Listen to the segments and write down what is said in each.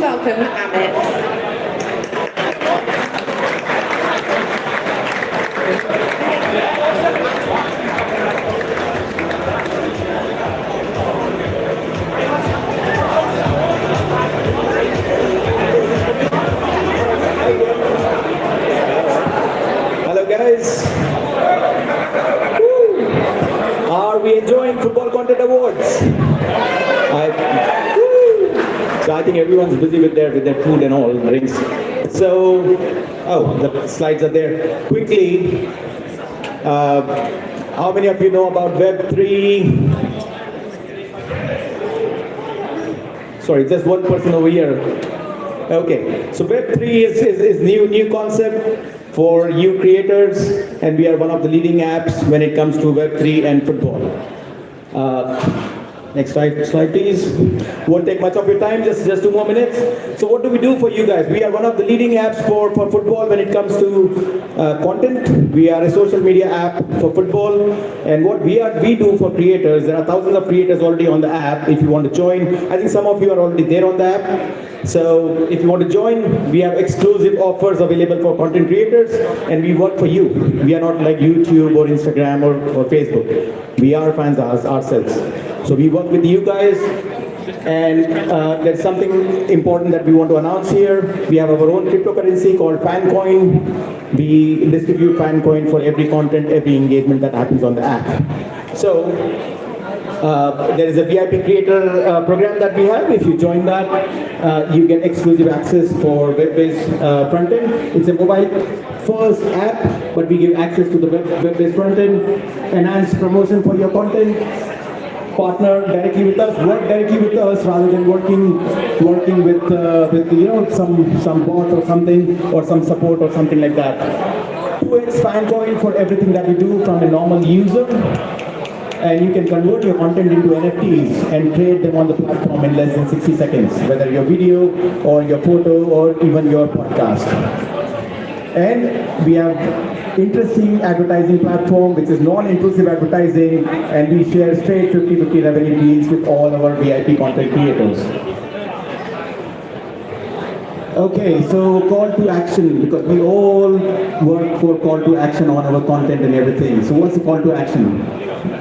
please welcome Amit. Hello guys. Woo. Are we enjoying Football Content Awards? So I think everyone's busy with their food and all drinks. So, the slides are there. Quickly, how many of you know about Web3? Sorry, just one person over here. Okay, so Web3 is new concept for you creators, and we are one of the leading apps when it comes to Web3 and football. Next slide please. Won't take much of your time, just 2 more minutes. So what do we do for you guys? We are one of the leading apps for football when it comes to content. We are a social media app for football, and what we do for creators, there are thousands of creators already on the app. If you want to join, I think some of you are already there on the app. So if you want to join, we have exclusive offers available for content creators, and we work for you. We are not like YouTube or Instagram or Facebook. We are fans ourselves. So we work with you guys, and there's something important that we want to announce here. We have our own cryptocurrency called FanCoin. We distribute FanCoin for every content, every engagement that happens on the app. So there is a VIP creator program that we have. If you join that, you get exclusive access for web-based front-end. It's a mobile-first app, but we give access to the web-based front-end, enhanced promotion for your content, partner directly with us, work directly with us rather than working with some bot or something, or some support or something like that. 2x FanCoin for everything that we do from a normal user. And you can convert your content into NFTs and trade them on the platform in less than 60 seconds, whether your video or your photo or even your podcast. And we have interesting advertising platform which is non-intrusive advertising, and we share straight 50-50 revenue deals with all our VIP content creators. Okay, so call to action, because we all work for call to action on our content and everything. So what's the call to action?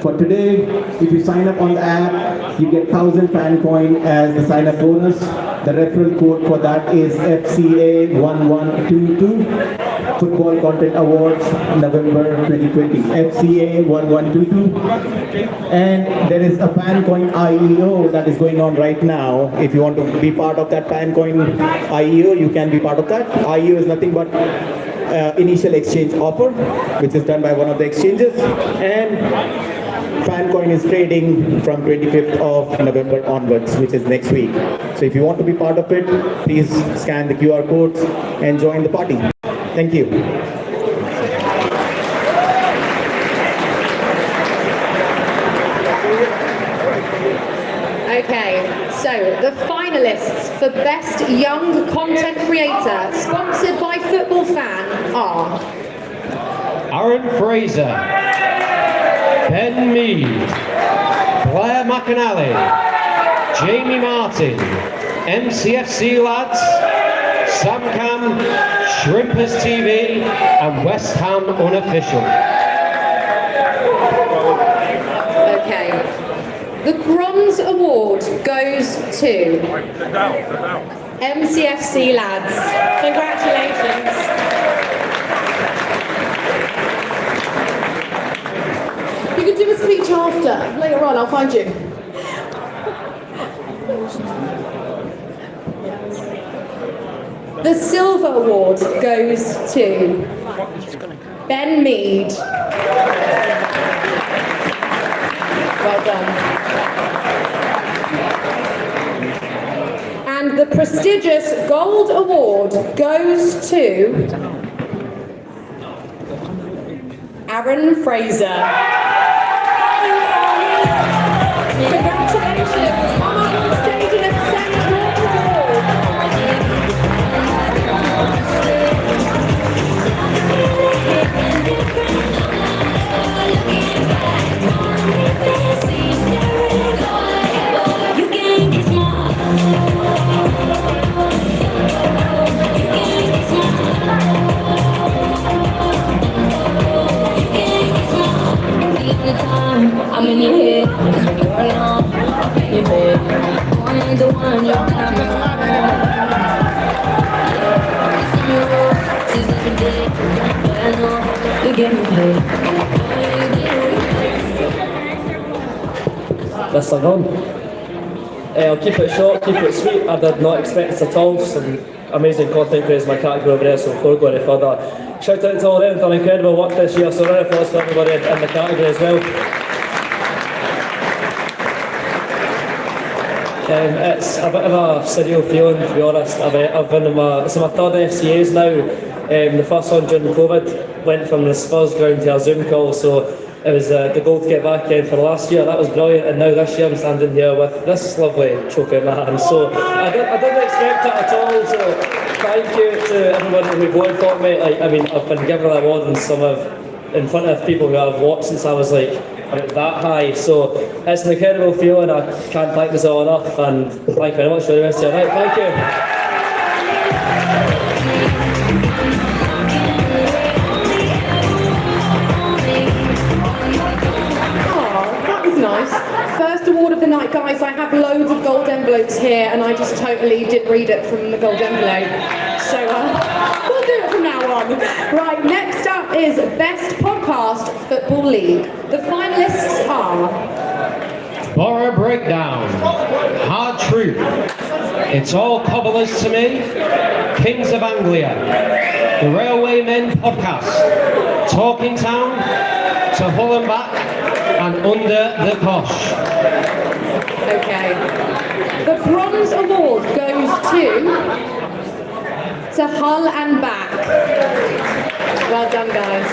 For today, if you sign up on the app, you get 1,000 FanCoin as the sign-up bonus. The referral code for that is FCA1122. Football Content Awards, November 2020. FCA1122. And there is a FanCoin IEO that is going on right now. If you want to be part of that FanCoin IEO, you can be part of that. IEO is nothing but initial exchange offer, which is done by one of the exchanges, and FanCoin is trading from 25th of November onwards, which is next week. So if you want to be part of it, please scan the QR codes and join the party. Thank you. Okay, so the finalists for Best Young Content Creator, sponsored by Football Fan, are Aaron Fraser, Ben Mead, Blair McAnally, Jamie Martin, MCFC Lads, Sam Cam, Shrimpers TV, and West Ham Unofficial. okay. The Bronze Award goes to MCFC Lads. Congratulations. You can do a speech after. Later on, I'll find you. The Silver Award goes to Ben Mead. Well done. And the prestigious Gold Award goes to Aaron Fraser. Congratulations. Come up on stage and accept your award. You can kiss more. sling on. I'll keep it short, keep it sweet. I did not expect this at all. Some amazing content creators in my category over there, so before we go any further, shout out to all of them, done incredible work this year, so round of applause for everybody in the category as well. It's a bit of a surreal feeling, to be honest. I've been in my third FCAs now. The first one during COVID, went from the Spurs ground to a Zoom call, so it was the goal to get back in for last year. That was brilliant, and now this year I'm standing here with this lovely trophy in my hand. So I didn't expect it at all. So thank you to everybody who voted for me. Like, I mean, I've been given an award in front of people who I've watched since I was like about that high. So it's an incredible feeling. I can't thank this all enough, and thank you very much for the rest of your night. Thank you. Nice. First award of the night, guys. I have loads of gold envelopes here, and I just totally didn't read it from the gold envelope. So we'll do it from now on. Right, next up is Best Podcast Football League. The finalists are Borough Breakdown, Hard Truth, It's All Cobblers to Me, Kings of Anglia, The Railwaymen Podcast, Talking Town, To Hull and Back, and Under the Kosh. okay. The bronze award goes to Hull and Back. Well done, guys.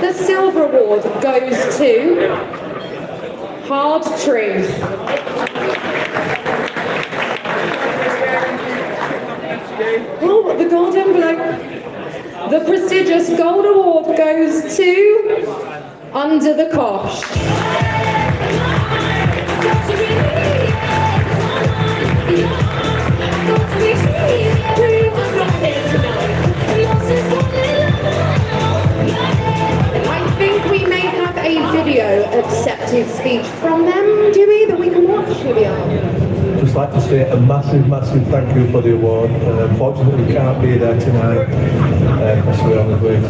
The silver award goes to Hard Truth. Oh, the gold envelope. The prestigious gold award goes to Under the Kosh. I think we may have a video acceptance speech from them, do we, that we can watch? Here we are. Just like to say a massive thank you for the award. Unfortunately, we can't be there tonight because we're on the way to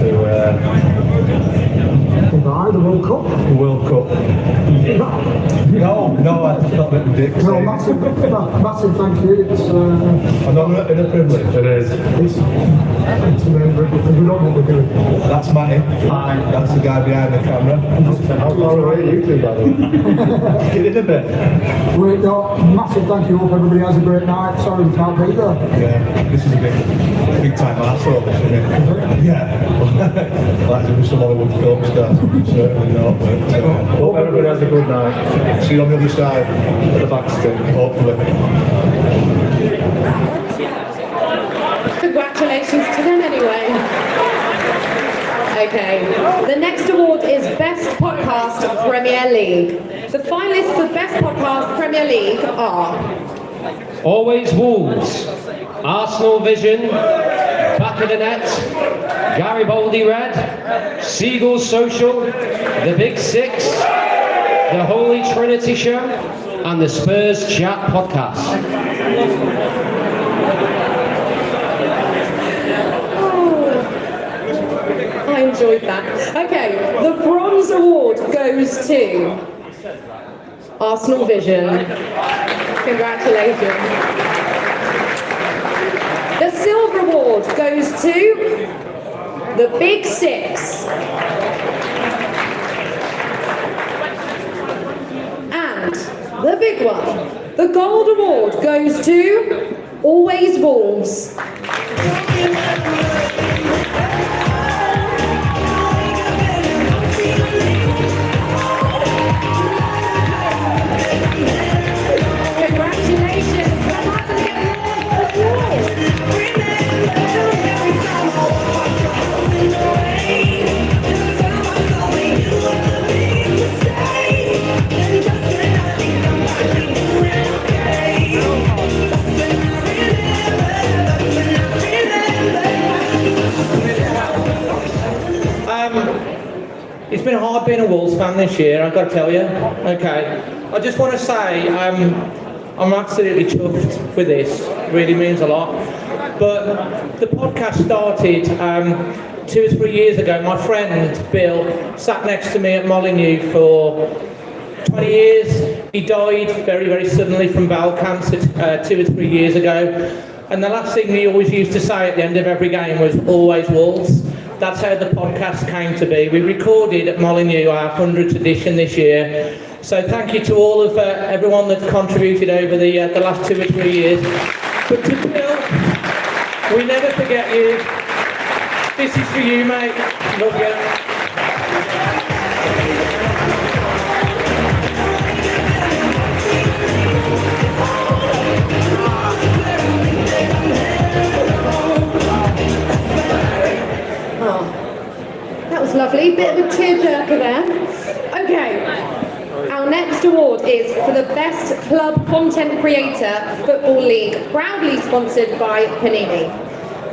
the World Cup. the World Cup. No, that's not what we did. No, massive thank you. It's I know in a privilege. It is. it's remembered because we don't know what we're doing. That's Matty. Hi. That's the guy behind the camera. How far away are you two, by the way? Get in a bit. Massive thank you. Hope everybody has a great night. Sorry we can't be there. Yeah, this is a big time arsehole, isn't it? Yeah. Like to be some Hollywood film stars. Certainly not. But hope everybody has a good night. See you on the other side of the backstop, hopefully. Congratulations to them anyway. Okay, the next award is Best Podcast Premier League. The finalists for Best Podcast Premier League are Always Wolves, Arsenal Vision, Back of the Net, Garibaldi Red, Seagulls Social, The Big Six, The Holy Trinity Show, and the Spurs Chat Podcast. I enjoyed that. Okay, the bronze award goes to Arsenal Vision. Congratulations. The silver award goes to the Big Six. And the big one, the gold award goes to Always Wolves. It's been hard being a Wolves fan this year, I've got to tell you. Okay, I just want to say I'm absolutely chuffed with this. It really means a lot. But the podcast started 2 or 3 years ago, my friend Bill sat next to me at Molyneux for 20 years. He died very, very suddenly from bowel cancer 2 or 3 years ago. And the last thing he always used to say at the end of every game was, always Wolves. That's how the podcast came to be. We recorded at Molyneux our 100th edition this year. So thank you to all of everyone that contributed over the last 2 or 3 years. But to Bill, we never forget you. This is for you, mate. Love you. That was lovely. Bit of a tearjerker there. Okay. Our next award is for the Best Club Content Creator Football League, proudly sponsored by Panini.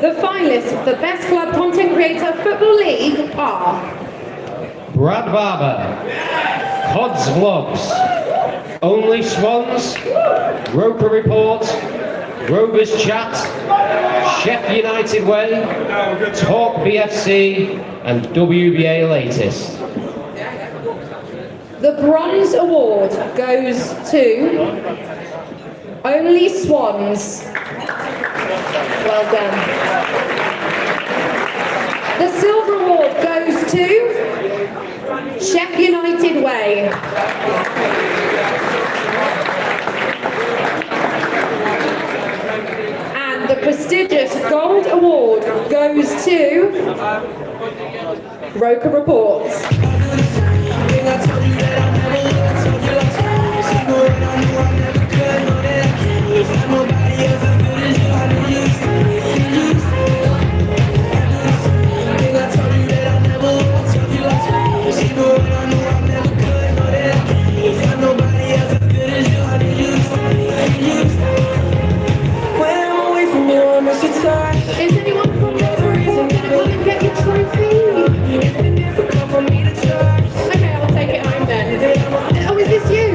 The finalists for Best Club Content Creator Football League are Brad Barber, Hod's Vlogs, Only Swans, Roker Report, Rovers Chat, Chef United Way, Talk BFC, and WBA Latest. the Bronze Award goes to Only Swans. Well done. The Silver Award goes to Chef United Way. And the prestigious Gold Award goes to Roker Report. Is anyone from the group going to come and get your trophy? Okay, I'll take it home then. Oh, is this you?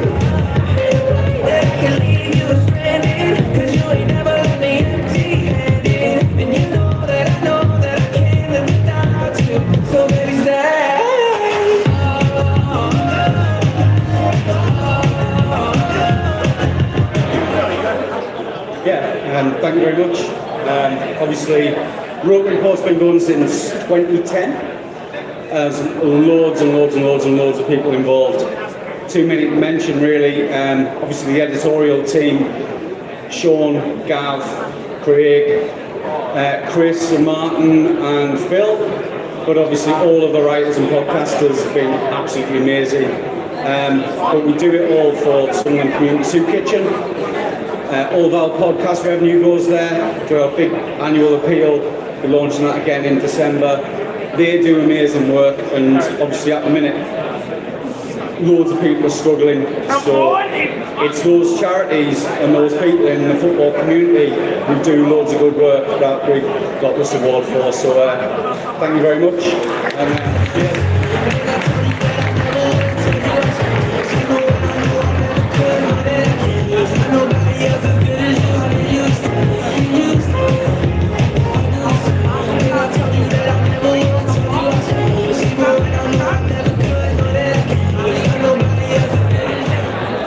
Thank you very much. Obviously, Roker Report's been going since 2010. There's loads and loads and loads and loads of people involved. Too many to mention, really. Obviously, the editorial team, Sean, Gav, Craig, Chris and Martin and Phil. But obviously, all of the writers and podcasters have been absolutely amazing. But we do it all for Sunderland Community Soup Kitchen. All of our podcast revenue goes there to our big annual appeal. We're launching that again in December. They do amazing work, and obviously at the minute, loads of people are struggling. So it's those charities and those people in the football community who do loads of good work that we got this award for. So thank you very much.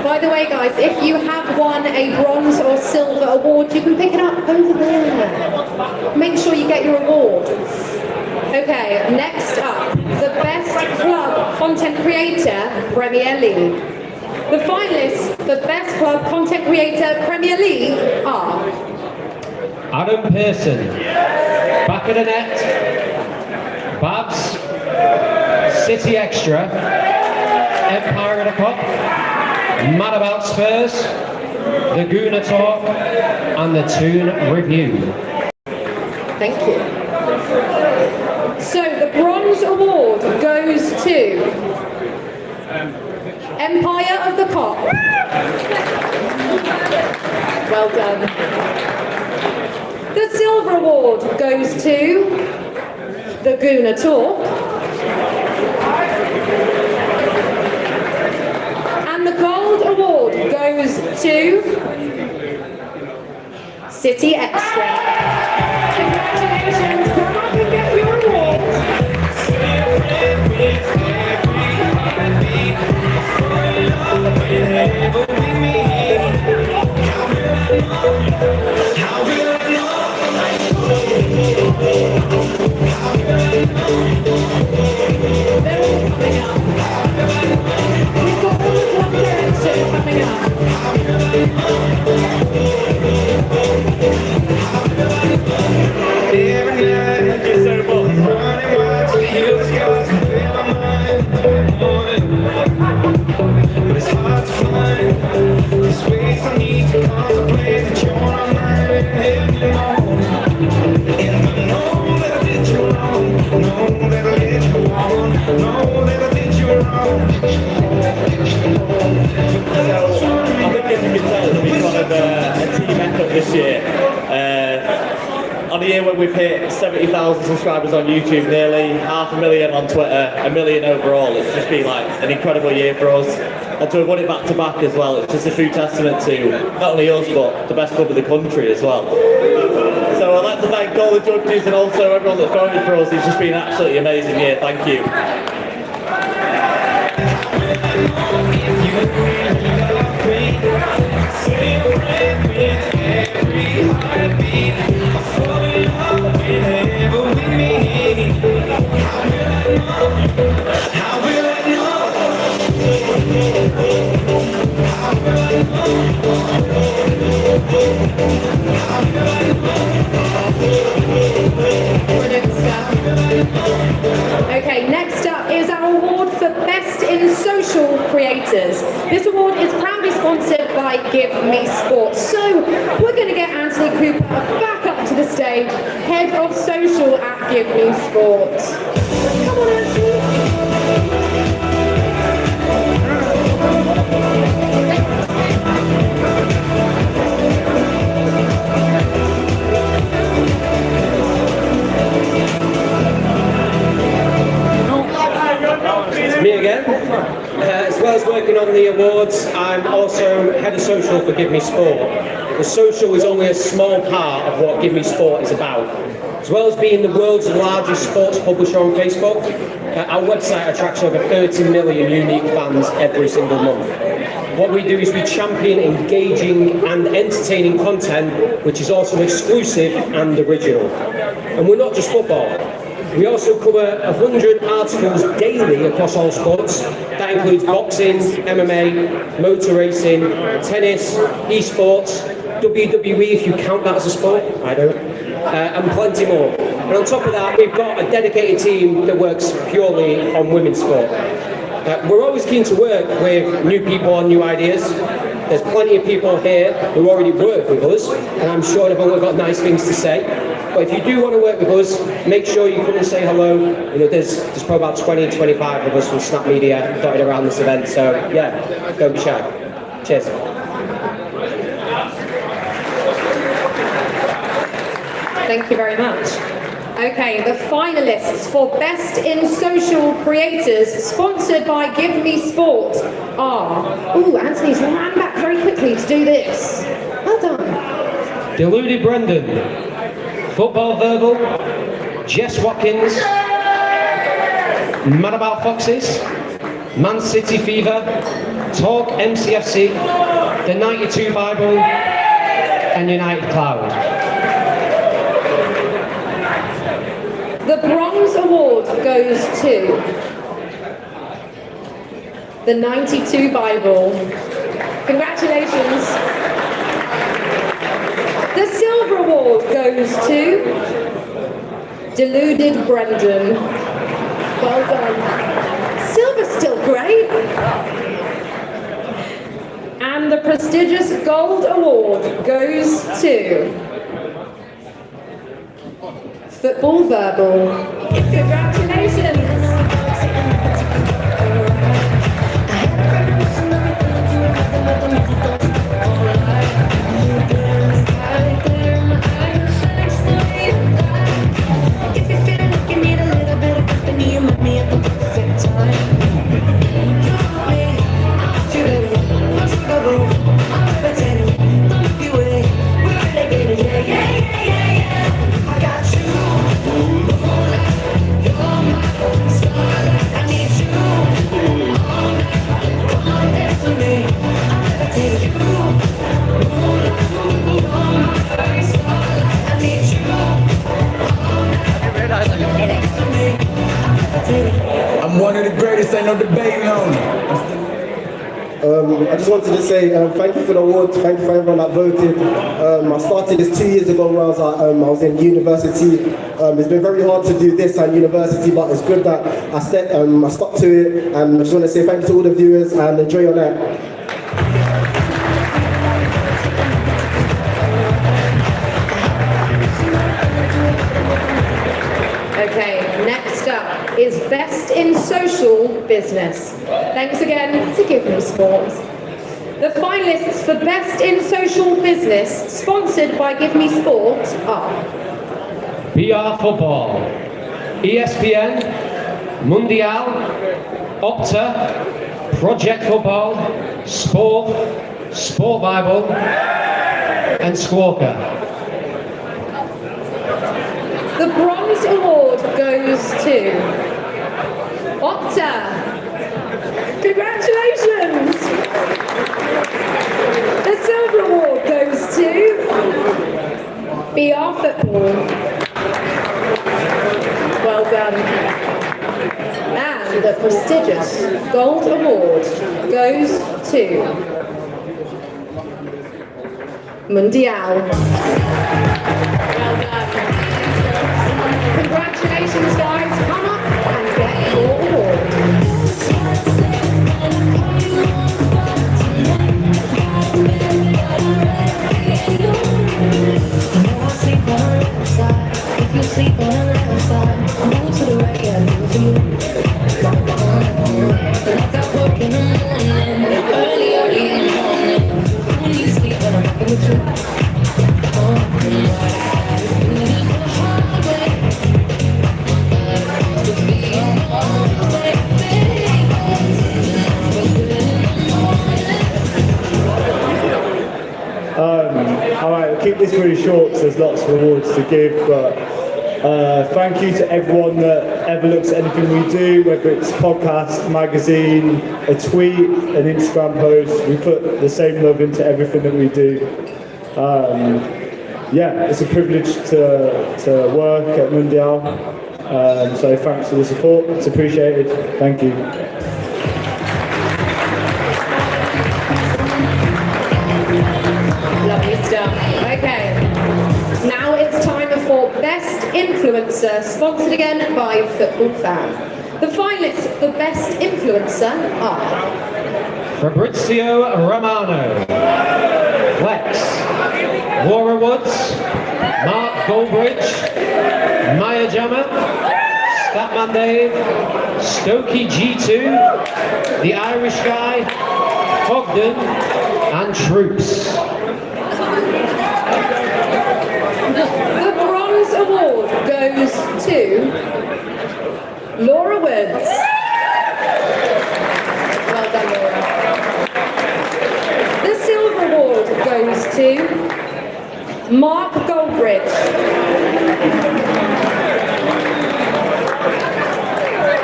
By the way, guys, if you have won a bronze or silver award, you can pick it up over there. Make sure you get your award. Okay, next up, the Best Club Content Creator Premier League. The finalists for Best Club Content Creator Premier League are Adam Pearson, Back of the Net, Babs, City Extra, Empire of the Cup, Mad About Spurs, The Gooner Talk, and The Toon Review. Thank you. So the Bronze Award goes to Empire of the Cop. Well done. The Silver Award goes to The Gooner Talk. And the Gold Award goes to City Extra. Congratulations, come up and get your award. this year. On a year when we've hit 70,000 subscribers on YouTube, nearly 500,000 on Twitter, 1 million overall, it's just been like an incredible year for us. And to have won it back to back as well, it's just a true testament to not only us, but the best club in the country as well. So I'd like to thank all the judges and also everyone that voted for us. It's just been an absolutely amazing year. Thank you. Okay, next up is our award for Best in Social Creators. This award is proudly sponsored by Give Me Sport. So we're going to get Anthony Cooper back up to the stage, Head of Social at Give Me Sport. Come on, Anthony. Me again. As well as working on the awards, I'm also Head of Social for Give Me Sport. The social is only a small part of what Give Me Sport is about. As well as being the world's largest sports publisher on Facebook, our website attracts over 30 million unique fans every single month. What we do is we champion engaging and entertaining content, which is also exclusive and original. And we're not just football. We also cover 100 articles daily across all sports. That includes boxing, MMA, motor racing, tennis, esports, WWE if you count that as a sport, I don't, and plenty more. And on top of that, we've got a dedicated team that works purely on women's sport. We're always keen to work with new people on new ideas. There's plenty of people here who already work with us, and I'm sure they've all got nice things to say. But if you do want to work with us, make sure you come and say hello. You know, there's probably about 20, 25 of us from Snap Media dotted around this event. So yeah, don't be shy. Cheers. Thank you very much. Okay, the finalists for Best in Social Creators, sponsored by Give Me Sport, are... Ooh, Anthony's ran back very quickly to do this. Well done. Deluded Brendan, Football Verbal, Jess Watkins, Mad About Foxes, Man City Fever, Talk MCFC, The 92 Bible, and United Cloud. The Bronze Award goes to the 92 Bible. Congratulations. The Silver Award goes to Deluded Brendan. Well done. Silver's still great. And the prestigious Gold Award goes to Football Verbal. Congratulations. I'm one of the greatest, ain't no debating on it. I just wanted to say thank you for the award, thank you for everyone that voted. I started this 2 years ago when I was in university. It's been very hard to do this at university, but it's good that I stuck to it, and I just want to say thank you to all the viewers and enjoy your night. Okay, next up is Best in Social Business. Thanks again to Give Me Sport. The finalists for Best in Social Business, sponsored by Give Me Sport, are BR Football, ESPN, Mundial, Opta, Project Football, Sport Bible, and Squawker. the Bronze Award goes to Opta. Congratulations! The Silver Award goes to BR Football. Well done. And the prestigious Gold Award goes to Mundial. Well done. Congratulations, guys. Come up and get your award. If you sleep on the left side, move to the right, yeah, do it for you. And I got work in the morning, early in the morning. When you sleep, when I'm rocking with you. Alright, we'll keep this really short because there's lots of awards to give, but thank you to everyone that ever looks at anything we do, whether it's podcast, magazine, a tweet, an Instagram post. We put the same love into everything that we do. Yeah, it's a privilege to work at Mundial, so thanks for the support, it's appreciated, thank you. Lovely stuff. Okay. Now it's time for Best Influencer, sponsored again by Football Fan. The finalists for Best Influencer are Fabrizio Romano, Flex, Laura Woods, Mark Goldbridge, Maya Jammer, Statman Dave, Stokey G2, The Irish Guy, Fogden, and Troops. The Bronze Award goes to Laura Woods. Well done, Laura. The Silver Award goes to Mark Goldbridge.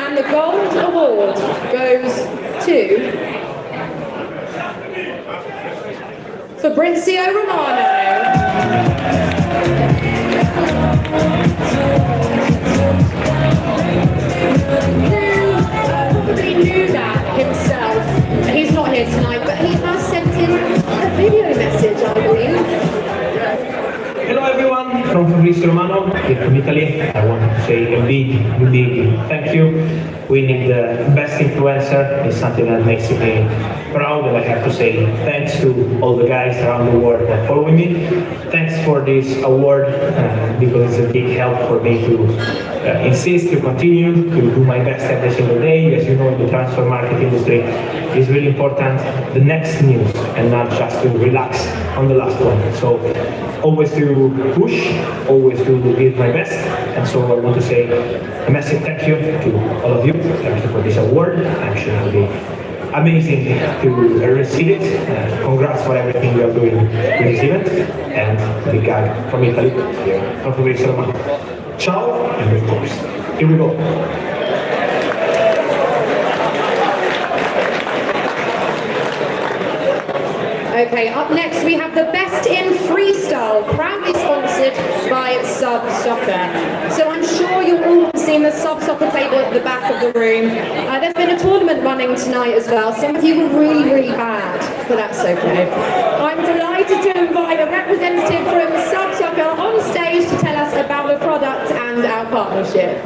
And the Gold Award goes to Fabrizio Romano. Probably knew that himself. He's not here tonight, but he has sent in a video message, I believe. Hello everyone, from Fabrizio Romano, here from Italy. I want to say a big thank you. Winning the Best Influencer is something that makes me proud, and I have to say thanks to all the guys around the world that follow me. Thanks for this award, because it's a big help for me to insist to continue to do my best every single day. As you know, in the transfer market industry, it's really important the next news and not just to relax on the last one. So always to push, always to give my best, and so I want to say a massive thank you to all of you. Thank you for this award. I'm sure it will be amazing to receive it. Congrats for everything you are doing in this event, and big hug from Italy, from Fabrizio Romano. Ciao, and of course, here we go. Okay, up next we have the Best in Freestyle, proudly sponsored by Sub Soccer. So I'm sure you've all seen the Sub Soccer table at the back of the room. There's been a tournament running tonight as well. Some of you were really bad, but that's okay. I'm delighted to invite a representative from Sub Soccer on stage to tell us about the product and our partnership.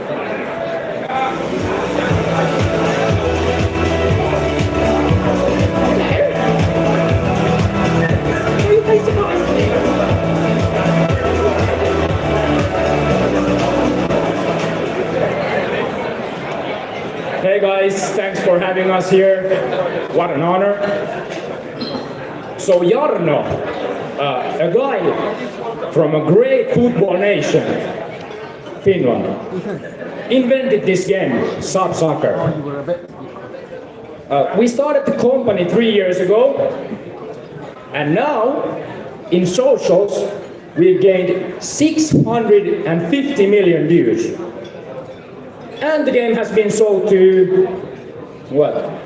Hey guys, thanks for having us here. What an honor. So Jarno, a guy from a great football nation, Finland, invented this game, Sub Soccer. We started the company 3 years ago, and now in socials we've gained 650 million views. And the game has been sold to,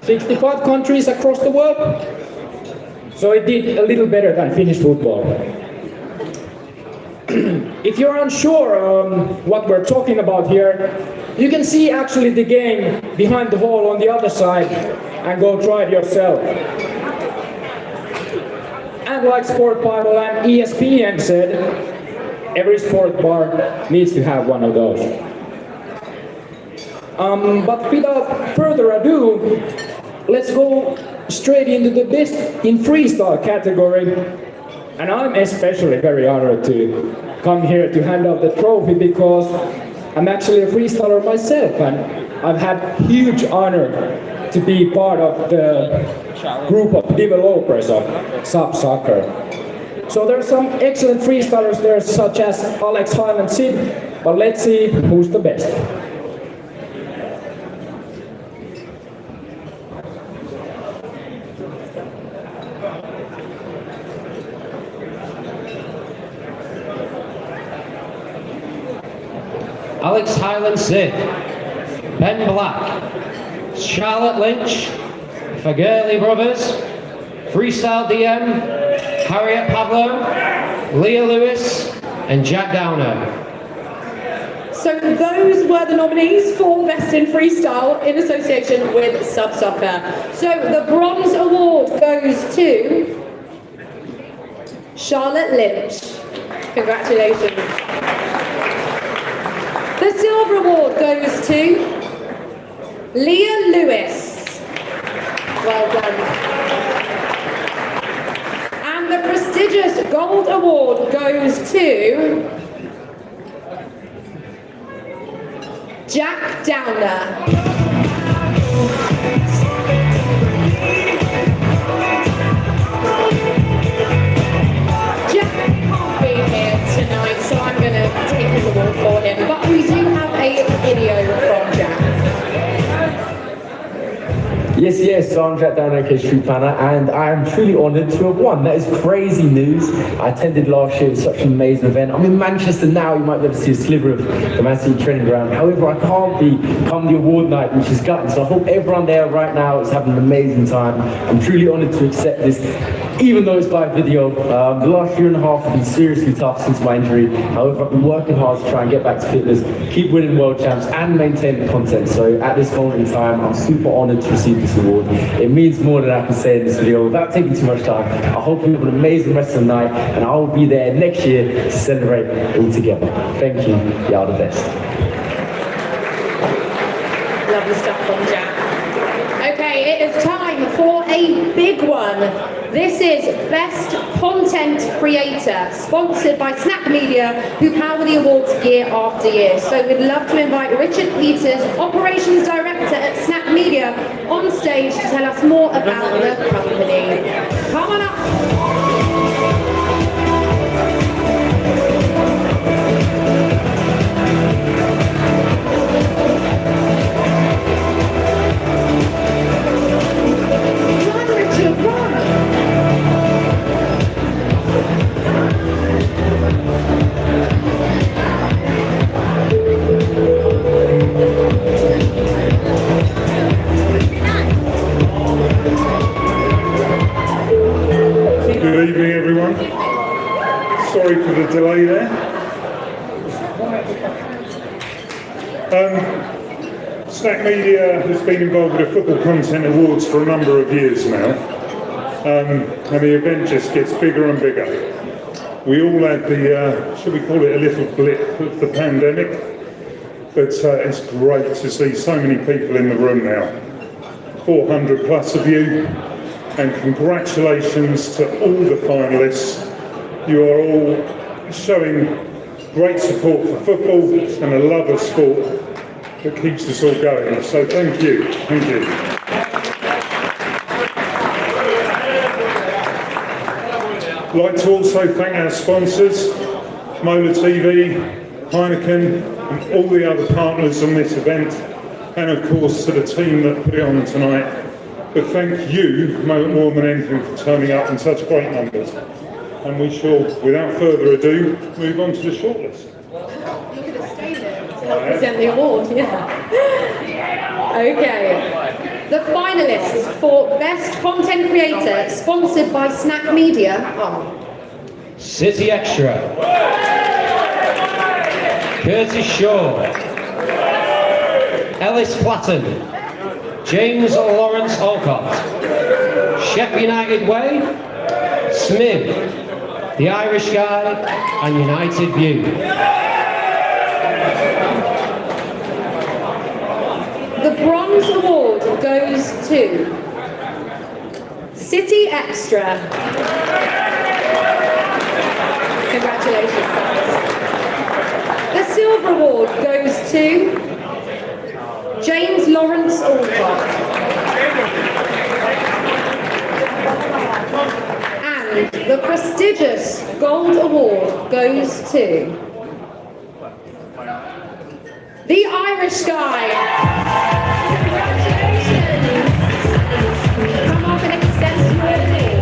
65 countries across the world? So it did a little better than Finnish football. If you're unsure what we're talking about here, you can see actually the game behind the hall on the other side and go try it yourself. And like Sport Bible and ESPN said, every sport bar needs to have one of those. But without further ado, let's go straight into the best in freestyle category. And I'm especially very honored to come here to hand out the trophy because I'm actually a freestyler myself, and I've had huge honor to be part of the group of developers of Sub Soccer. So there's some excellent freestylers there, such as Alex, Highland, Sid, but let's see who's the best. Alex Highland Sid, Ben Black, Charlotte Lynch, Fagurley Brothers, Freestyle DM, Harriet Pablo, Leah Lewis, and Jack Downer. So those were the nominees for Best in Freestyle in association with Sub Soccer. So the Bronze Award goes to Charlotte Lynch. Congratulations. The Silver Award goes to Leah Lewis. Well done. And the prestigious Gold Award goes to Jack Downer. Jack can't be here tonight, so I'm going to take his award for him. But we do have a video from Jack. Yes, so I'm Jack Downer, aka Street Planner, and I am truly honoured to have won. That is crazy news. I attended last year, it was such an amazing event. I'm in Manchester now, you might be able to see a sliver of the Man City training ground. However, I can't come the award night, which is gutting, so I hope everyone there right now is having an amazing time. I'm truly honoured to accept this, even though it's by video. The last year and a half have been seriously tough since my injury. However, I've been working hard to try and get back to fitness, keep winning world champs, and maintain the content. So at this moment in time, I'm super honoured to receive this award. It means more than I can say in this video. Without taking too much time, I hope you have an amazing rest of the night, and I will be there next year to celebrate all together. Thank you. You are the best. Lovely stuff from Jack. Okay, it is time for a big one. This is Best Content Creator, sponsored by Snap Media, who power the awards year after year. So we'd love to invite Richard Peters, Operations Director at Snap Media, on stage to tell us more about the company. Come on up. Good evening, everyone. Sorry for the delay there. Snack Media has been involved with the Football Content Awards for a number of years now, and the event just gets bigger and bigger. We all had the, should we call it a little blip of the pandemic, but it's great to see so many people in the room now. 400 plus of you. And congratulations to all the finalists. You are all showing great support for football and a love of sport that keeps us all going. So thank you. Thank you. I'd like to also thank our sponsors, Mola TV, Heineken, and all the other partners on this event, and of course to the team that put it on tonight. But thank you, more than anything, for turning up in such great numbers. And we shall, without further ado, move on to the shortlist. You're going to stay there to help present the award, yeah. Okay. The finalists for Best Content Creator, sponsored by Snack Media, are City Extra, Curtis Shaw, Ellis Platten, James Lawrence Alcott, Chef United Way, Smith, The Irish Guy, and United View. the Bronze Award goes to City Extra. Congratulations, guys. The Silver Award goes to James Lawrence Alcott. And the prestigious Gold Award goes to The Irish Guy. Congratulations. Come up and access your name.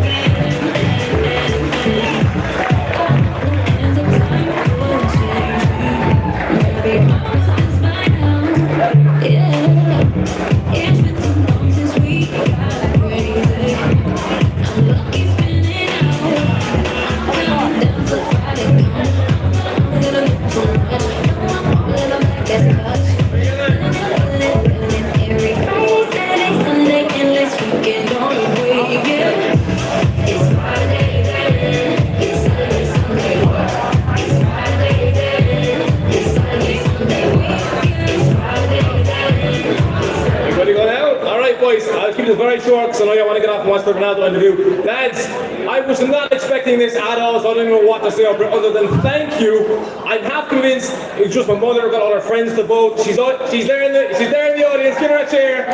I'll keep this very short because I know you want to get off and watch the Ronaldo interview. Lads, I was not expecting this at all, so I don't know what to say other than thank you. I'm half convinced it was just my mother who got all her friends to vote. She's there in the audience. Give her a cheer.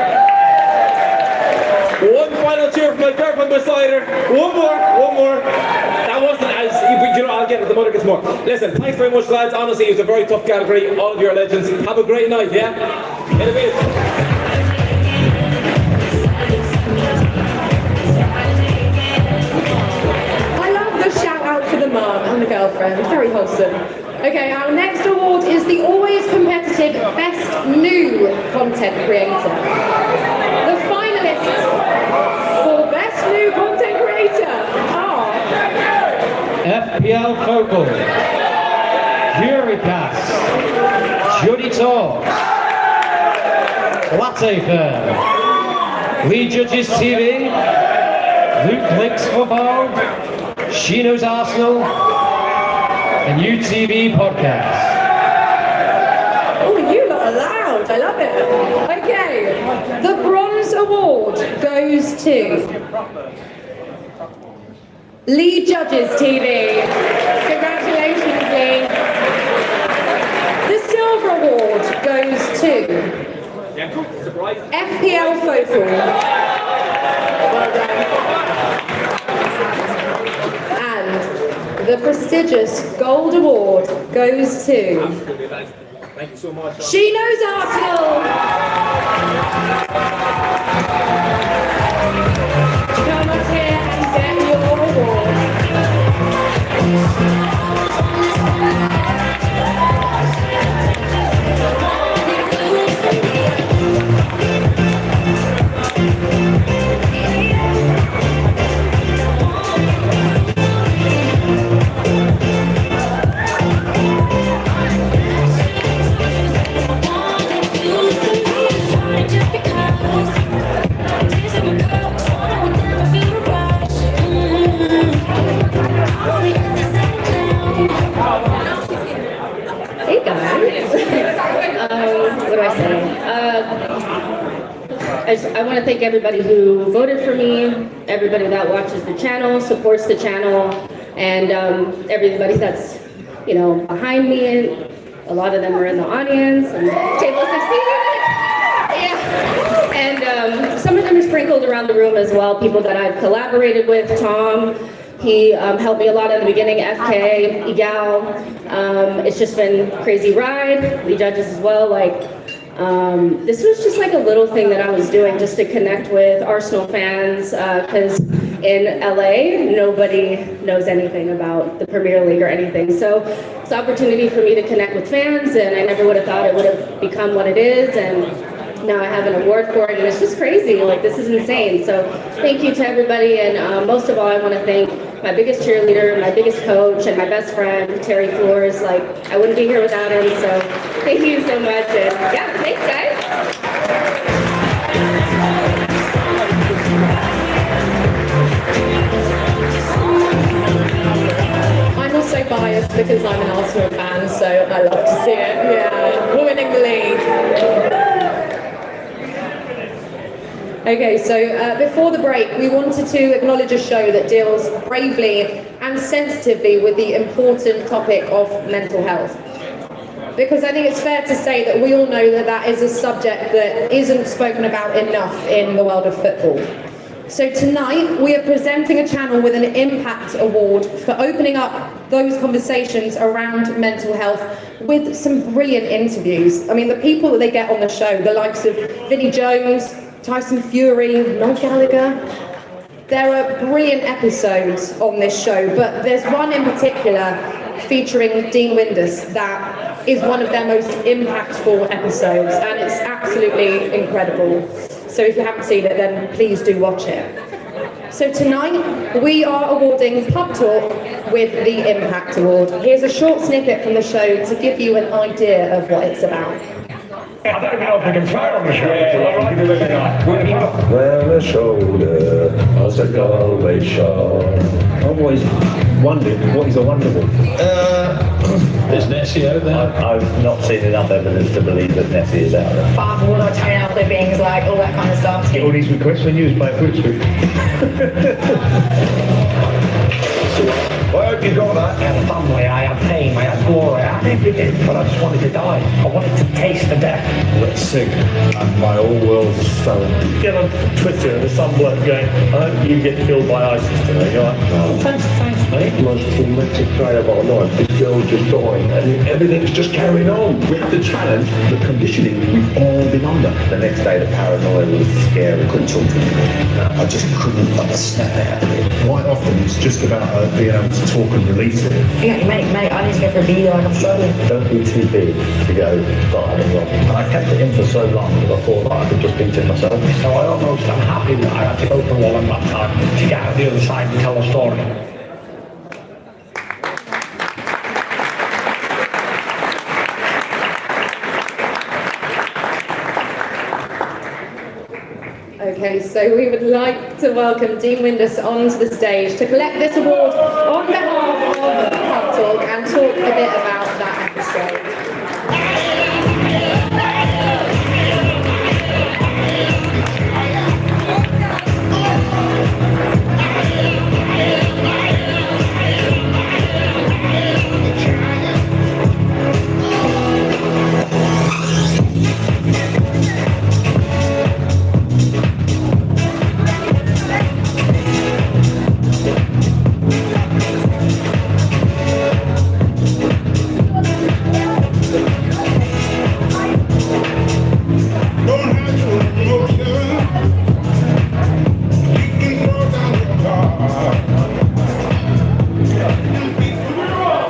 One final cheer for my girlfriend beside her. One more. That wasn't as, you know, I'll get it, the mother gets more. Listen, thanks very much, lads. Honestly, it was a very tough category. All of you are legends. Have a great night, yeah? In a bit. I love the shout out for the mum and the girlfriend. Very wholesome. Okay, our next award is the always competitive Best New Content Creator. The finalists for Best New Content Creator are FPL Focal, Eurocast, Jody Talk, Latte Firm, Lee Judges TV, Luke Links Football, She Knows Arsenal, and UTV Podcast. Oh, you lot are loud. I love it. Okay, the Bronze Award goes to Lee Judges TV. Congratulations, Lee. The Silver Award goes to FPL Focal. Well done. And the prestigious Gold Award goes to Thank you so much. She Knows Arsenal. Come up here and get your award. Hey guys. What do I say? I want to thank everybody who voted for me, everybody that watches the channel, supports the channel, and everybody that's, you know, behind me. A lot of them are in the audience and table 16. Yeah. And some of them are sprinkled around the room as well. People that I've collaborated with, Tom. He helped me a lot in the beginning, FK, Egal. It's just been a crazy ride. The judges as well. This was just like a little thing that I was doing just to connect with Arsenal fans, because in LA, nobody knows anything about the Premier League or anything. So it's an opportunity for me to connect with fans, and I never would have thought it would have become what it is. And now I have an award for it, and it's just crazy. This is insane. So thank you to everybody, and most of all, I want to thank my biggest cheerleader, my biggest coach, and my best friend, Terry Flores. I wouldn't be here without him, so thank you so much, and yeah, thanks guys. I'm also biased because I'm an Arsenal fan, so I love to see it. Yeah, we're winning the league. Okay, so before the break, we wanted to acknowledge a show that deals bravely and sensitively with the important topic of mental health. Because I think it's fair to say that we all know that that is a subject that isn't spoken about enough in the world of football. So tonight, we are presenting a channel with an Impact Award for opening up those conversations around mental health with some brilliant interviews. I mean, the people that they get on the show, the likes of Vinnie Jones, Tyson Fury, Noel Gallagher. There are brilliant episodes on this show, but there's one in particular featuring Dean Windus that is one of their most impactful episodes, and it's absolutely incredible. So if you haven't seen it, then please do watch it. So tonight, we are awarding Pub Talk with the Impact Award. Here's a short snippet from the show to give you an idea of what it's about. I don't even know if we can try on the show. Well, a shoulder, as a Galway show. I've always wondered, what is a wonderful? There's Nessie out there. I've not seen enough evidence to believe that Nessie is out there. Father will not turn out their beings, all that kind of stuff. Get all these requests when used by Footsby. I hope you got that. I had family, I had fame, I had glory, I had everything, but I just wanted to die. I wanted to taste the death. Let's sing, and my whole world fell. Get on Twitter, there's some bloke going, I hope you get killed by ISIS today. You're like, oh, thanks, mate. The most traumatic day of our life. This girl just died, and everything's just carrying on. We have to challenge the conditioning we've all been under. The next day, the paranoia was scary. I couldn't talk to him. I just couldn't snap out of it. Quite often, it's just about being able to talk and release it. Yeah, mate, I need to go for a beer, I'm struggling. Don't be too big to go diving wrong. And I kept it in for so long that I thought that I could just beat it myself. So I'm happy that I had to go for all in that time to get out the other side and tell a story. Okay, so we would like to welcome Dean Windus onto the stage to collect this award on behalf of Pub Talk and talk a bit about that episode.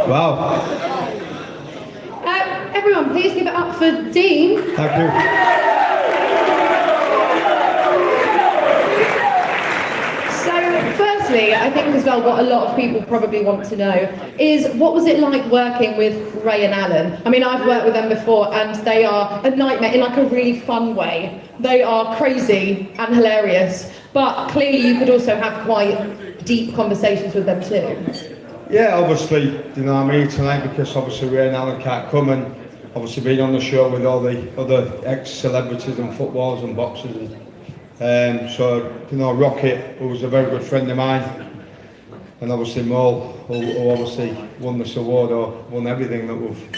Wow. Everyone, please give it up for Dean. Thank you. So, firstly, I think as well what a lot of people probably want to know is what was it like working with Ray and Alan? I mean, I've worked with them before and they are a nightmare in a really fun way. They are crazy and hilarious, but clearly you could also have quite deep conversations with them too. Yeah, obviously, you know what I mean, tonight, because obviously Ray and Alan can't come, and obviously being on the show with all the other ex-celebrities and footballers and boxers. So, you know, Rocket, who was a very good friend of mine, and obviously Mo, who obviously won this award or won everything that we've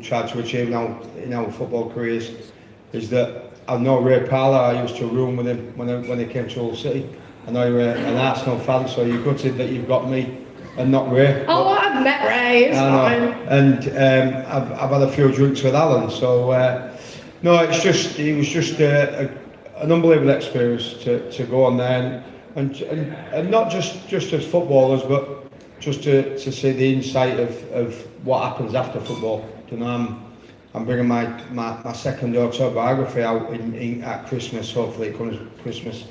tried to achieve now in our football careers, is that I know Ray Parlour. I used to room with him when he came to Hull City. I know you're an Arsenal fan, so you're gutted that you've got me and not Ray. Oh, I've met Ray, it's fine. And I've had a few drinks with Alan, so no, it was just an unbelievable experience to go on there and not just as footballers, but just to see the insight of what happens after football. You know, I'm bringing my second autobiography out at Christmas. Hopefully, it comes Christmas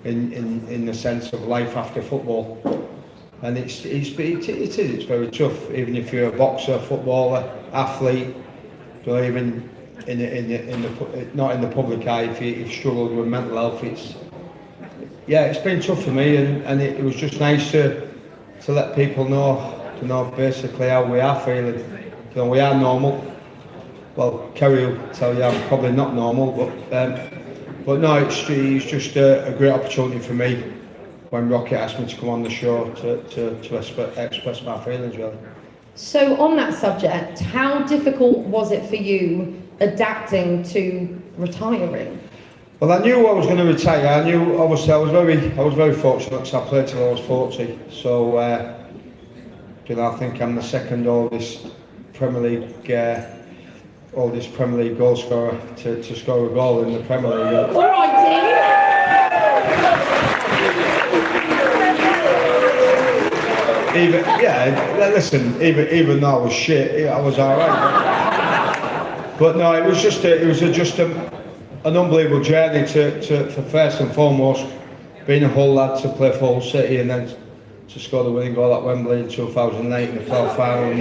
in the sense of life after football. And it's very tough, even if you're a boxer, footballer, athlete, or even not in the public eye. If you've struggled with mental health, it's been tough for me, and it was just nice to let people know basically how we are feeling. You know, we are normal. Well, Kerry will tell you I'm probably not normal, but no, it's just a great opportunity for me when Rocket asked me to come on the show to express my feelings, really. So on that subject, how difficult was it for you adapting to retiring? Well, I knew I was going to retire. I knew, obviously, I was very fortunate because I played till I was 40. So, I think I'm the second oldest Premier League goal scorer to score a goal in the Premier League. All right, Dean. Even though I was shit, I was all right. But no, it was just an unbelievable journey for first and foremost being a Hull lad to play for Hull City and then to score the winning goal at Wembley in 2008 in the playoff final,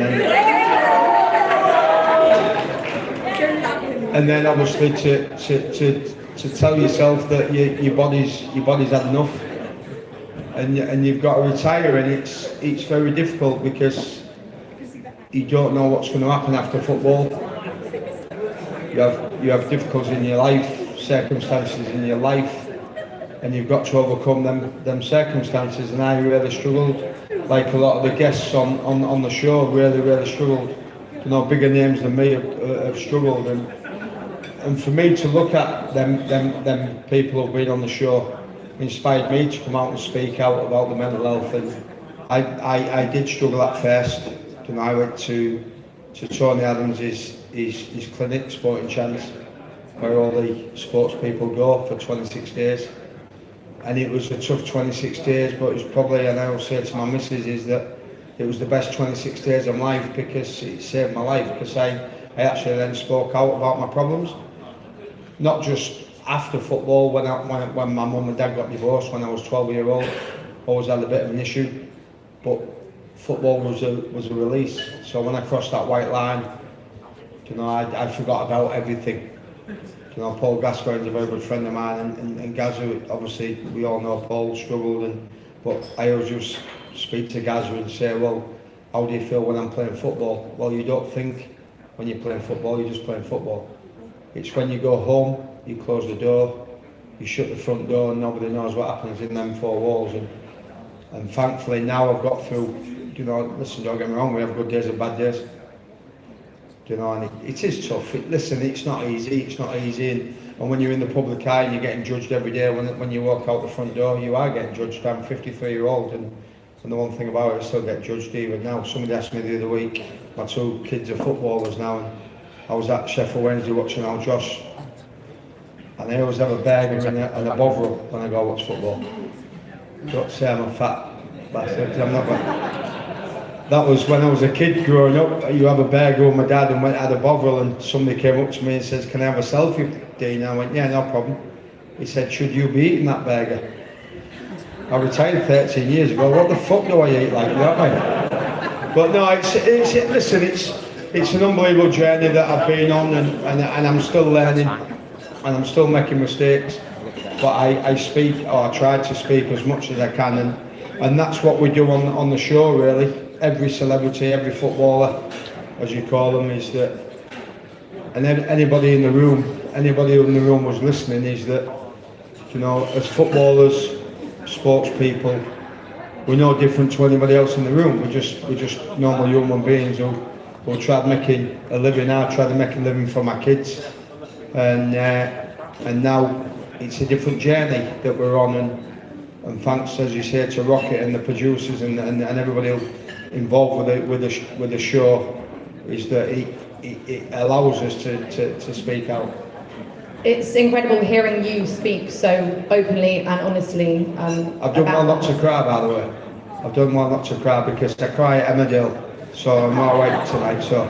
and then obviously to tell yourself that your body's had enough. And you've got to retire, and it's very difficult because you don't know what's going to happen after football. You have difficulties in your life, circumstances in your life, and you've got to overcome them circumstances. And I really struggled, like a lot of the guests on the show really struggled. You know, bigger names than me have struggled, and for me to look at them people who've been on the show inspired me to come out and speak out about the mental health. And I did struggle at first. You know, I went to Tony Adams' his clinic, Sporting Chance, where all the sports people go for 26 days. And it was a tough 26 days, but it was probably, and I always say to my missus, is that it was the best 26 days of my life because it saved my life, because I actually then spoke out about my problems. Not just after football, when my mum and dad got divorced when I was 12-year-old, always had a bit of an issue, but football was a release. So when I crossed that white line, you know, I forgot about everything. You know, Paul Gascoigne's a very good friend of mine, and Gazza, obviously we all know Paul struggled, but I always just speak to Gazza and say, well, how do you feel when I'm playing football? Well, you don't think when you're playing football, you're just playing football. It's when you go home, you close the door, you shut the front door, and nobody knows what happens in them four walls. And thankfully now I've got through, you know, listen, don't get me wrong, we have good days and bad days. You know, and it is tough. It's not easy. And when you're in the public eye and you're getting judged every day, when you walk out the front door, you are getting judged. I'm 53-year-old, and the one thing about it, I still get judged even now. Somebody asked me the other week, my two kids are footballers now, and I was at Sheffield Wednesday watching Al Josh, and I always have a burger and a bovril when I go watch football. Don't say I'm a fat bastard, because I'm not. That was when I was a kid growing up. You have a burger with my dad and went had a bovril, and somebody came up to me and says, "Can I have a selfie, Dean?" I went, "Yeah, no problem." He said, "Should you be eating that burger?" I retired 13 years ago. What the fuck do I eat like that, mate? But no, it's an unbelievable journey that I've been on, and I'm still learning, and I'm still making mistakes. But I speak, or I try to speak as much as I can, and that's what we do on the show, really. Every celebrity, every footballer, as you call them, is that, and anybody in the room was listening, is that, you know, as footballers, sports people, we're no different to anybody else in the room. We're just normal human beings who tried making a living. I tried to make a living for my kids, and now it's a different journey that we're on, And thanks, as you say, to Rocket and the producers and everybody involved with the show, is that it allows us to speak out. It's incredible hearing you speak so openly and honestly. I've done well not to cry, by the way. I've done well not to cry because I cry at Emmerdale, so I'm alright tonight. So.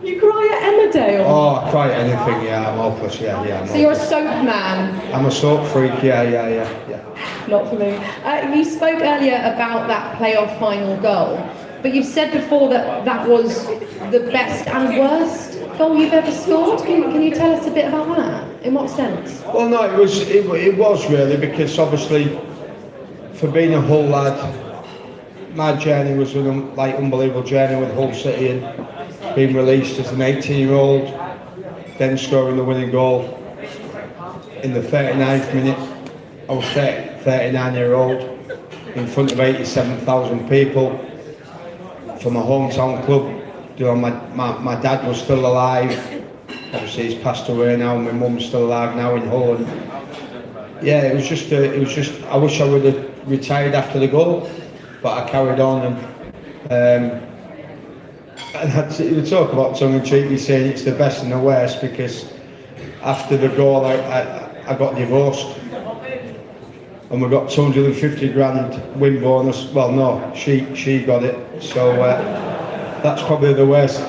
You cry at Emmerdale? Oh, I cry at anything. Yeah, I'm hopeless. Yeah. So you're a soap man? I'm a soap freak. Yeah. Not for me. You spoke earlier about that playoff final goal, but you've said before that that was the best and worst goal you've ever scored. Can you tell us a bit about that? In what sense? Well, no, it was really, because obviously, for being a Hull lad, my journey was an unbelievable journey with Hull City, and being released as an 18-year-old, then scoring the winning goal in the 39th minute. I was 39-year-old in front of 87,000 people from a hometown club. You know, my dad was still alive. Obviously, he's passed away now. My mum's still alive now in Hull. And yeah, it was just. I wish I would have retired after the goal, but I carried on. And you talk about tongue in cheek, saying it's the best and the worst, because after the goal, I got divorced. And we got 250 grand win bonus. Well, no, she got it. So that's probably the worst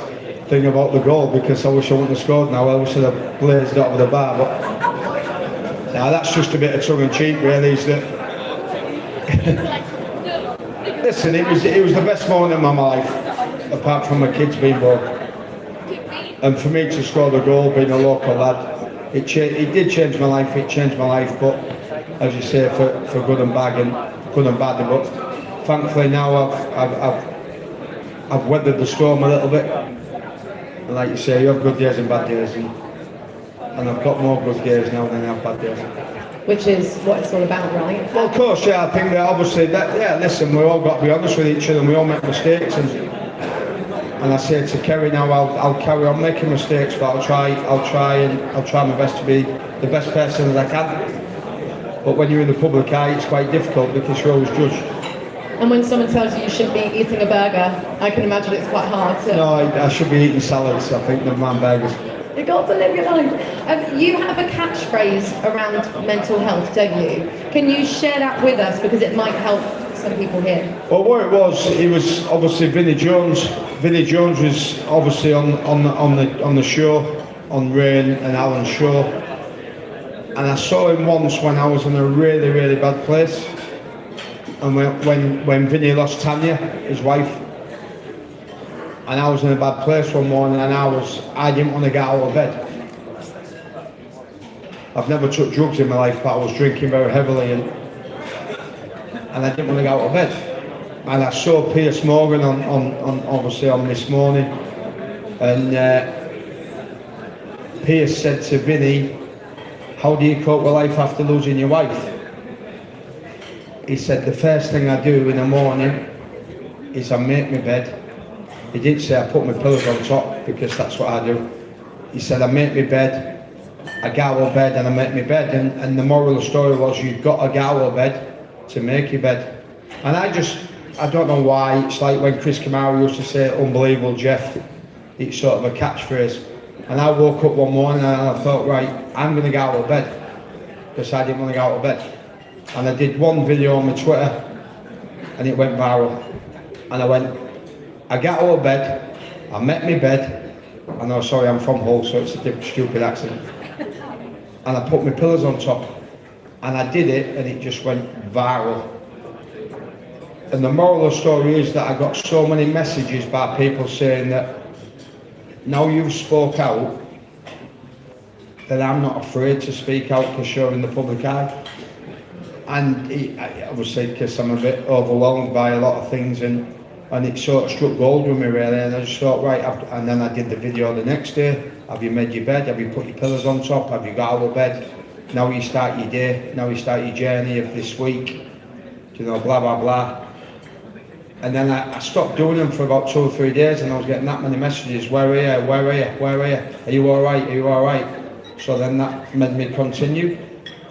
thing about the goal, because I wish I wouldn't have scored now. I wish I'd have blazed it over the bar. But now that's just a bit of tongue in cheek, really. Is that listen? It was the best moment of my life, apart from my kids being born. And for me to score the goal, being a local lad, it did change my life. It changed my life, but as you say, for good and bad, but thankfully now I've weathered the storm a little bit. And like you say, you have good days and bad days, and I've got more good days now than I have bad days. Which is what it's all about, right? Well, of course, yeah. I think that obviously listen, we all got to be honest with each other, and we all make mistakes, and I say to Kerry now, I'll carry on making mistakes, but I'll try my best to be the best person that I can. But when you're in the public eye, it's quite difficult because you're always judged. And when someone tells you shouldn't be eating a burger, I can imagine it's quite hard to... No, I should be eating salads, I think, than man burgers. You've got to live your life. You have a catchphrase around mental health, don't you? Can you share that with us, because it might help some people here? Well, what it was obviously Vinnie Jones. Vinnie Jones was obviously on the show, on Rain and Alan's show. And I saw him once when I was in a really, really bad place. And when Vinny lost Tanya, his wife, and I was in a bad place one morning, and I didn't want to get out of bed. I've never took drugs in my life, but I was drinking very heavily, and I didn't want to get out of bed. And I saw Piers Morgan obviously on This Morning, and Piers said to Vinny, "How do you cope with life after losing your wife?" He said, "The first thing I do in the morning is I make my bed." He didn't say I put my pillows on top, because that's what I do. He said, "I make my bed, I get out of bed and I make my bed." And the moral of the story was, you've got to get out of bed to make your bed. And I don't know why, it's like when Chris Kamara used to say, "Unbelievable Jeff," it's sort of a catchphrase. And I woke up one morning and I thought, right, I'm going to get out of bed, because I didn't want to get out of bed. And I did one video on my Twitter and it went viral. And I went, I got out of bed, I met my bed, I know, sorry, I'm from Hull, so it's a stupid accent. And I put my pillows on top. And I did it, and it just went viral. And the moral of the story is that I got so many messages by people saying that now you've spoke out, that I'm not afraid to speak out because you're in the public eye. And obviously, because I'm a bit overwhelmed by a lot of things, and it sort of struck gold with me, really. And I just thought, right, and then I did the video the next day. Have you made your bed? Have you put your pillows on top? Have you got out of bed? Now you start your day. Now you start your journey of this week. You know, blah, blah, blah. And then I stopped doing them for about 2 or 3 days, and I was getting that many messages. Where are you? Where are you? Where are you? Are you all right? Are you all right? So then that made me continue.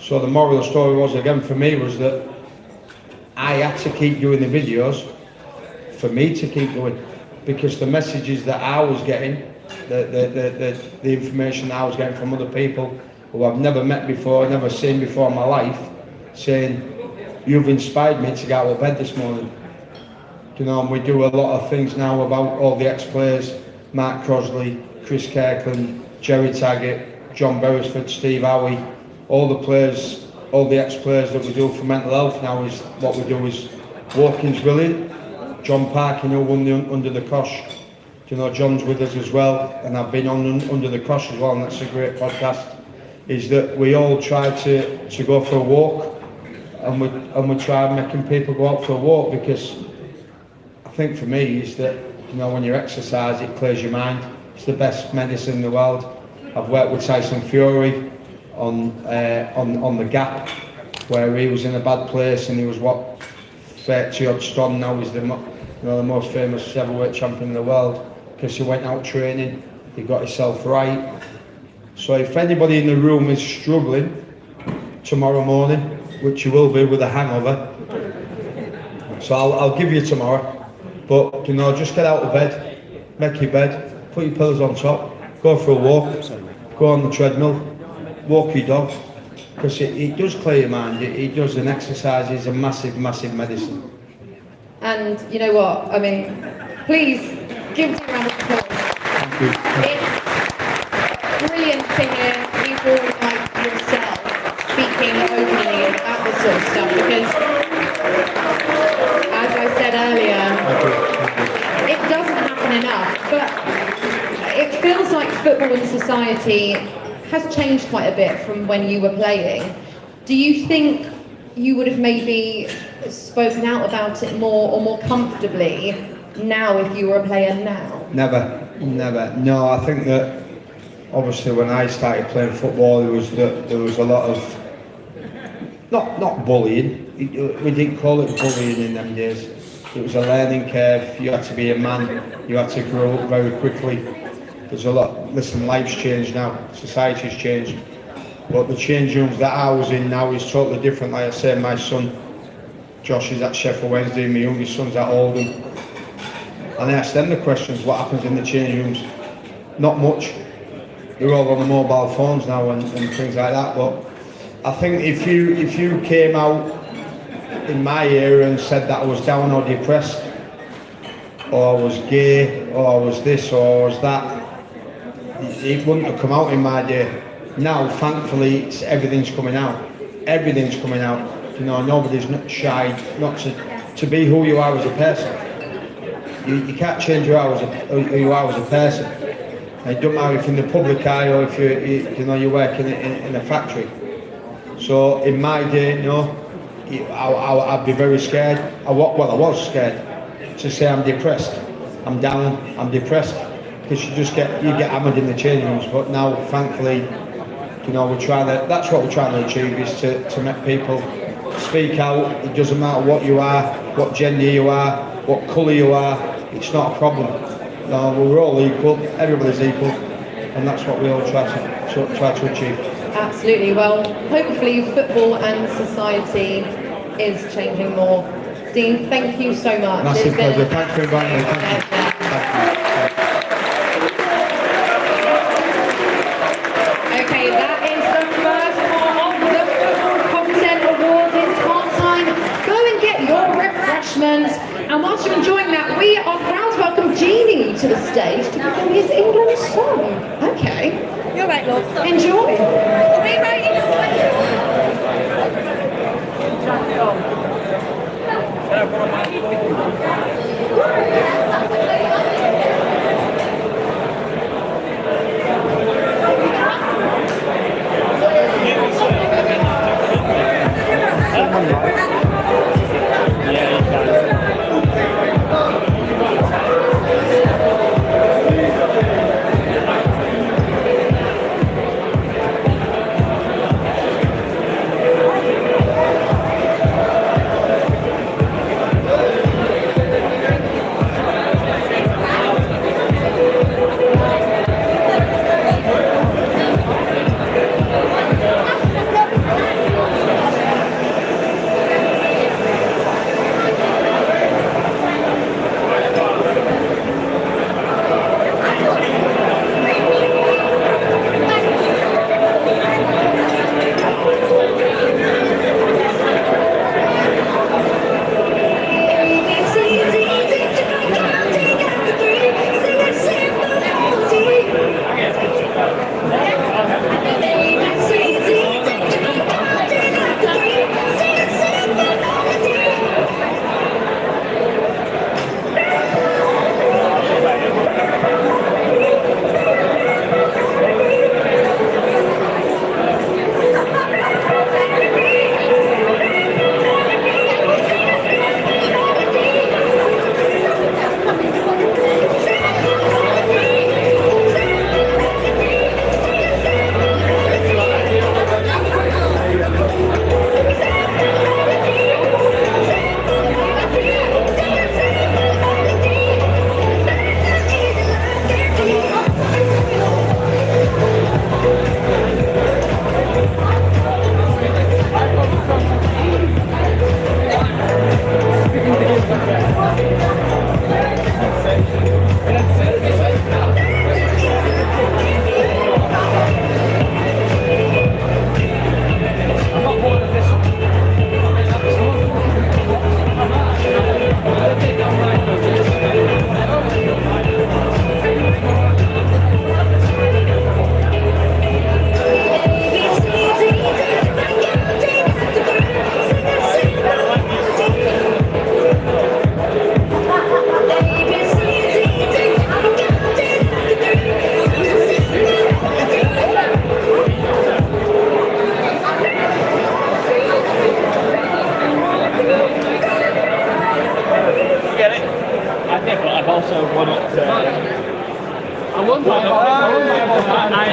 So the moral of the story was, again, for me, was that I had to keep doing the videos for me to keep going, because the messages that I was getting, the information I was getting from other people who I've never met before, never seen before in my life, saying, you've inspired me to get out of bed this morning. You know, and we do a lot of things now about all the ex-players, Mark Crosley, Chris Kirkland, Jerry Taggart, John Beresford, Steve Howie, all the players, all the ex-players that we do for mental health now is what we do is walking's brilliant. John Parkin, who won the Under the Cosh, you know, John's with us as well, and I've been on Under the Cosh as well, and that's a great podcast, is that we all try to go for a walk, and we try making people go out for a walk, because I think for me is that, you know, when you exercise, it clears your mind. It's the best medicine in the world. I've worked with Tyson Fury on the Gap, where he was in a bad place, and he was 30 odd strong. Now he's the most famous heavyweight champion in the world, because he went out training, he got himself right. So if anybody in the room is struggling tomorrow morning, which you will be with a hangover, so I'll give you tomorrow, but you know, just get out of bed, make your bed, put your pillows on top, go for a walk, go on the treadmill, walk your dog, because it does clear your mind, it does, and exercise is a massive, massive medicine. And you know what, I mean, please give it a round of applause. Thank you. It's brilliant to hear people like yourself speaking openly about this sort of stuff, because as I said earlier, it doesn't happen enough, but it feels like football in society has changed quite a bit from when you were playing. Do you think you would have maybe spoken out about it more or more comfortably now if you were a player now? Never. No, I think that obviously when I started playing football, there was a lot of not bullying. We didn't call it bullying in them days. It was a learning curve. You had to be a man. You had to grow up very quickly. There's a lot. Listen, life's changed now. Society's changed. But the change rooms that I was in now is totally different. Like I say, my son Josh is at Sheffield Wednesday, my youngest son's at Oldham. And I asked them the questions, what happens in the change rooms? Not much. They're all on the mobile phones now and things like that. But I think if you came out in my era and said that I was down or depressed, or I was gay, or I was this, or I was that, it wouldn't have come out in my day. Now, thankfully, everything's coming out. Everything's coming out. You know, nobody's not shy not to be who you are as a person. You can't change who you are as a person. And it doesn't matter if in the public eye or if you work in a factory. So in my day, I'd be very scared. I was scared to say I'm depressed. I'm down. I'm depressed, because you get hammered in the change rooms. But now, thankfully, that's what we're trying to achieve, is to make people speak out. It doesn't matter what you are, what gender you are, what colour you are, it's not a problem. No, we're all equal, everybody's equal, and that's what we all try to achieve. Absolutely. Well, hopefully football and society is changing more. Dean, thank you so much. Massive pleasure. Thanks for inviting me. Thank you. Okay, that is the first part of the Football Content Awards. It's half time. Go and get your refreshments. And whilst you're enjoying that, we are proud to welcome Genie to the stage to perform his England song. Okay. You're right, love. Enjoy. Are we ready?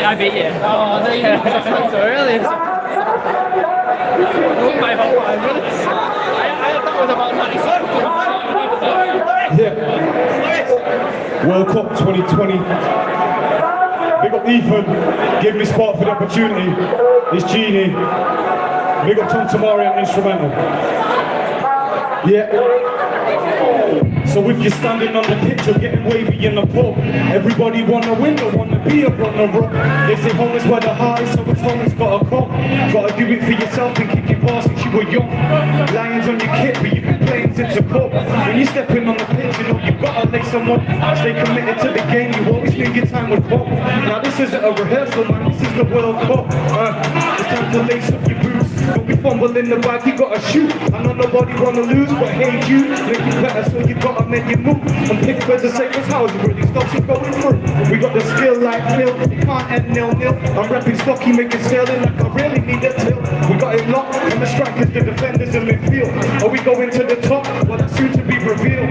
I beat you. Oh, there you go. That's so early. I won by about 5 minutes. I thought it was about 90 seconds. Yeah. World Cup 2020. Big up Ethan. Gave me spot for the opportunity. It's Genie. Big up Tom Tamari on instrumental. Yeah. So if you're standing on the pitch or getting wavy in the pub, everybody wanna win, don't wanna be a runner-up. They say home is where the heart is, so it's home has gotta come. Gotta do it for yourself and kick your ball since you were young. Lions on your kit, but you've been playing since a cup. When you're stepping on the pitch, you know you gotta lay some up. Stay committed to the game, you always knew your time would come. Now this isn't a rehearsal, man, this is the World Cup. It's time to lace up your boots. Don't be fumbling the bag, you gotta shoot. I know nobody wanna lose, but hey you, make it better, so you gotta make your move. And pick for the sake of how you really stops you going through. We got the skill like Phil, it can't end 0-0. I'm repping Stocky, making sailing like I really need a till. We got it locked, and the strikers, the defenders in midfield. Are we going to the top? Well, that's soon to be revealed.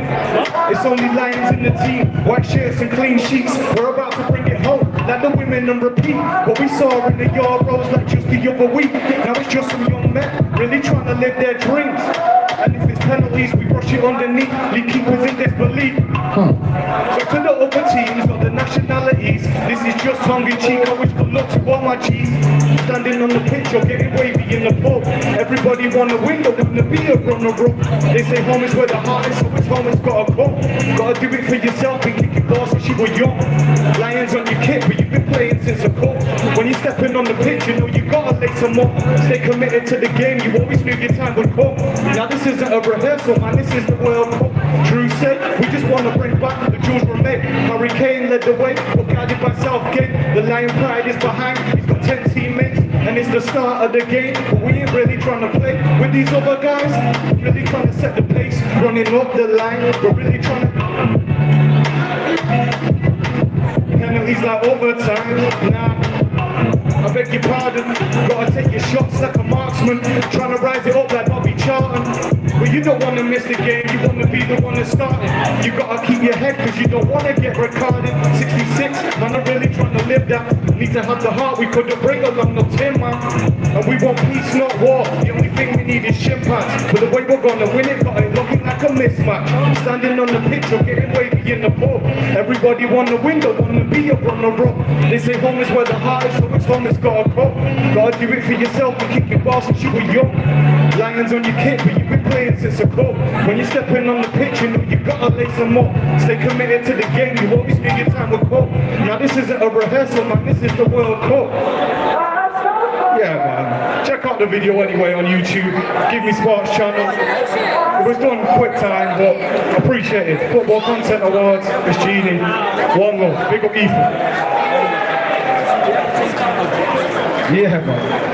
It's only Lions in the team, white shirts and clean sheets. We're about to bring it home, like the women and repeat. What we saw in the Euros like just the other week. Now it's just some young men really trying to live their dreams. And if it's penalties, we brush it underneath, leave keepers in disbelief. So to the other teams of the nationalities, this is just tongue-in-cheek. I wish good luck to all my G's. Standing on the pitch or getting wavy in the pub. Everybody wanna win, don't wanna be a runner-up. They say home is where the heart is, so it's home has gotta come. Gotta do it for yourself and kick your balls since you were young. Lions on your kit, but you've been playing since a cup. When you're stepping on the pitch, you know you gotta lay some up. Stay committed to the game, you always knew your time would come. Now this isn't a rehearsal, man, this is the World Cup. Drew said, we just want to bring back the jewels remain. Harry Kane led the way, but guided by Southgate. The Lion pride is behind, he's got 10 teammates. And it's the start of the game, but we ain't really trying to play with these other guys. We're really trying to set the pace, running up the line. We're really trying to... Penalties like overtime, nah. I beg your pardon, gotta take your shots like a marksman. Trying to rise it up like Bobby Charlton. But you don't want to miss the game, you want to be the one that's starting. You gotta keep your head cause you don't want to get recorded. 66, man, I'm really trying to live that. Need to have the heart, we couldn't break along no tin, man. And we want peace, not war. The only thing we need is shin pads. But the way we're gonna win it, got it looking like a mismatch. Standing on the pitch or getting wavy in the pub. Everybody wanna win, don't wanna be a runner-up. They say home is where the heart is, so it's home that's gotta go. Gotta do it for yourself and kick your ball since you were young. Lions on your kit, but you've been playing since a cup. When you're stepping on the pitch, you know you gotta lay some up. Stay committed to the game, you always knew your time would come. Now this isn't a rehearsal, man, this is the World Cup. Yeah, man. Check out the video anyway on YouTube. Give Me Sports channel. It was done quick time, but appreciated. Football Content Awards, it's Genie. One love. Big up Ethan. Yeah, man.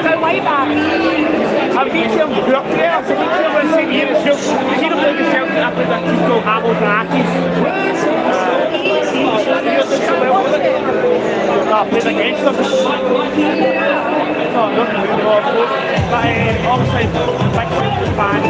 Go way back. I'm being so blocked there, so we can't see you. So you don't know yourself that after that you go hammer for artists. Play against them. No, nothing really, of course. But obviously, like, fine.